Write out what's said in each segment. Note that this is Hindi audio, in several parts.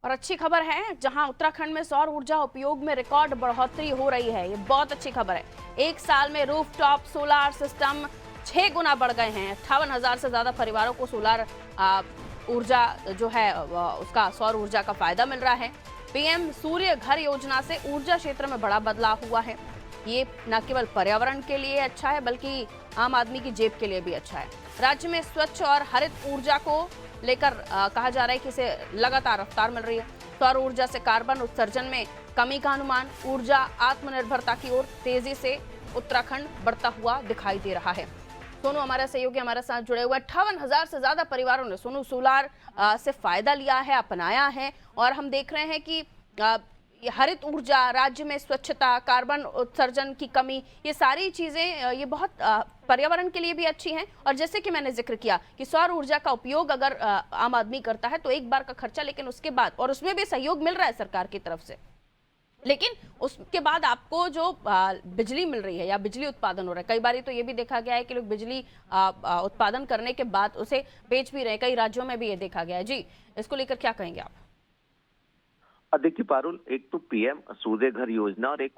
और अच्छी खबर है, जहां उत्तराखंड में सौर ऊर्जा उपयोग में रिकॉर्ड बढ़ोतरी हो रही है। ये बहुत अच्छी खबर है। एक साल में रूफटॉप सोलार सिस्टम 6 गुना बढ़ गए हैं। 58,000 से ज्यादा परिवारों को सोलार ऊर्जा जो है उसका सौर ऊर्जा का फायदा मिल रहा है। पीएम सूर्य घर योजना से ऊर्जा क्षेत्र में बड़ा बदलाव हुआ है। ये न केवल पर्यावरण के लिए अच्छा है, बल्कि आम आदमी की जेब के लिए भी अच्छा है। राज्य में स्वच्छ और हरित ऊर्जा को लेकर कहा जा रहा है कि इसे लगातार रफ्तार मिल रही है। सौर ऊर्जा से कार्बन उत्सर्जन में कमी का अनुमान। ऊर्जा आत्मनिर्भरता की ओर तेजी से उत्तराखंड बढ़ता हुआ दिखाई दे रहा है। सोनू हमारा सहयोगी हमारे साथ जुड़े हुए। 58,000 से ज्यादा परिवारों ने सोनू सोलार से फायदा लिया है, अपनाया है। और हम देख रहे हैं कि हरित ऊर्जा, राज्य में स्वच्छता, कार्बन उत्सर्जन की कमी, ये सारी चीजें ये बहुत पर्यावरण के लिए भी अच्छी हैं। और जैसे कि मैंने जिक्र किया कि सौर ऊर्जा का उपयोग अगर आम आदमी करता है तो एक बार का खर्चा, लेकिन उसके बाद और उसमें भी सहयोग मिल रहा है सरकार की तरफ से, लेकिन उसके बाद आपको जो बिजली मिल रही है या बिजली उत्पादन हो रहा है, कई बार तो ये भी देखा गया है कि लोग बिजली उत्पादन करने के बाद उसे बेच भी रहे हैं। कई राज्यों में भी ये देखा गया है। जी, इसको लेकर क्या कहेंगे आप? देखिए पारुल, एक तो पीएम सूर्य घर योजना और एक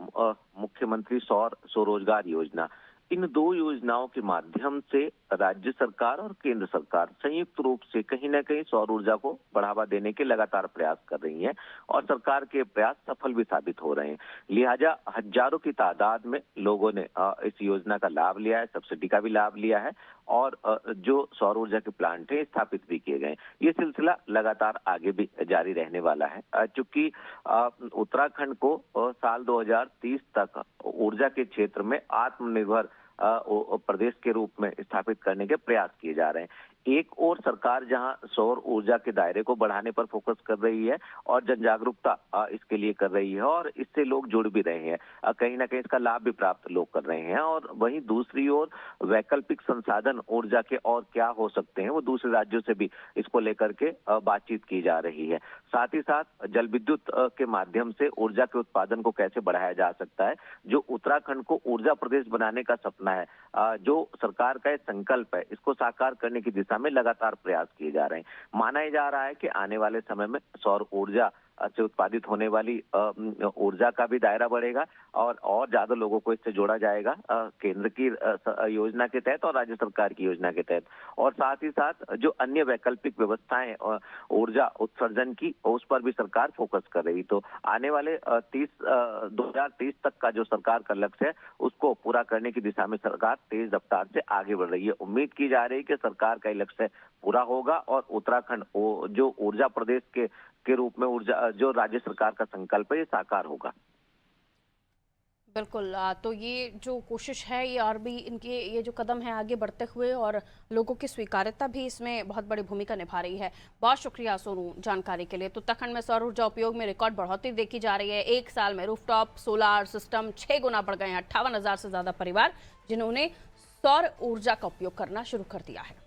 मुख्यमंत्री सौर स्वरोजगार योजना, इन दो योजनाओं के माध्यम से राज्य सरकार और केंद्र सरकार संयुक्त रूप से कहीं ना कहीं सौर ऊर्जा को बढ़ावा देने के लगातार प्रयास कर रही हैं और सरकार के प्रयास सफल भी साबित हो रहे हैं। लिहाजा हजारों की तादाद में लोगों ने इस योजना का लाभ लिया है, सब्सिडी का भी लाभ लिया है और जो सौर ऊर्जा के प्लांट हैं स्थापित भी किए गए। ये सिलसिला लगातार आगे भी जारी रहने वाला है, चूंकि उत्तराखंड को साल 2030 तक ऊर्जा के क्षेत्र में आत्मनिर्भर प्रदेश के रूप में स्थापित करने के प्रयास किए जा रहे हैं। एक और सरकार जहां सौर ऊर्जा के दायरे को बढ़ाने पर फोकस कर रही है और जन जागरूकता इसके लिए कर रही है और इससे लोग जुड़ भी रहे हैं, कहीं ना कहीं इसका लाभ भी प्राप्त लोग कर रहे हैं। और वहीं दूसरी ओर वैकल्पिक संसाधन ऊर्जा के और क्या हो सकते हैं, वो दूसरे राज्यों से भी इसको लेकर के बातचीत की जा रही है। साथ ही साथ जल विद्युत के माध्यम से ऊर्जा के उत्पादन को कैसे बढ़ाया जा सकता है, जो उत्तराखंड को ऊर्जा प्रदेश बनाने का सपना है, जो सरकार का संकल्प है, इसको साकार करने की दिशा में लगातार प्रयास किए जा रहे हैं। माना जा रहा है कि आने वाले समय में सौर ऊर्जा से उत्पादित होने वाली ऊर्जा का भी दायरा बढ़ेगा और ज्यादा लोगों को इससे जोड़ा जाएगा, केंद्र की योजना के तहत और राज्य सरकार की योजना के तहत। और साथ ही साथ जो अन्य वैकल्पिक व्यवस्थाएं ऊर्जा उत्सर्जन की, उस पर भी सरकार फोकस कर रही। तो आने वाले 2030 तक का जो सरकार का लक्ष्य है, उसको पूरा करने की दिशा में सरकार तेज रफ्तार से आगे बढ़ रही है। उम्मीद की जा रही है कि सरकार का लक्ष्य पूरा होगा और उत्तराखंड जो ऊर्जा प्रदेश के रूप में ऊर्जा जो राज्य सरकार का संकल्प है, ये साकार होगा। बिल्कुल। तो ये जो कोशिश है, ये और भी इनके ये जो कदम है आगे बढ़ते हुए, और लोगों की स्वीकार्यता भी इसमें बहुत बड़ी भूमिका निभा रही है। बहुत शुक्रिया सोनू जानकारी के लिए। तो उत्तराखंड में सौर ऊर्जा उपयोग में रिकॉर्ड बढ़ोतरी देखी जा रही है। एक साल में रूफटॉप सोलार सिस्टम 6 गुना बढ़ गए हैं। 58,000 से ज्यादा परिवार जिन्होंने सौर ऊर्जा का उपयोग करना शुरू कर दिया है।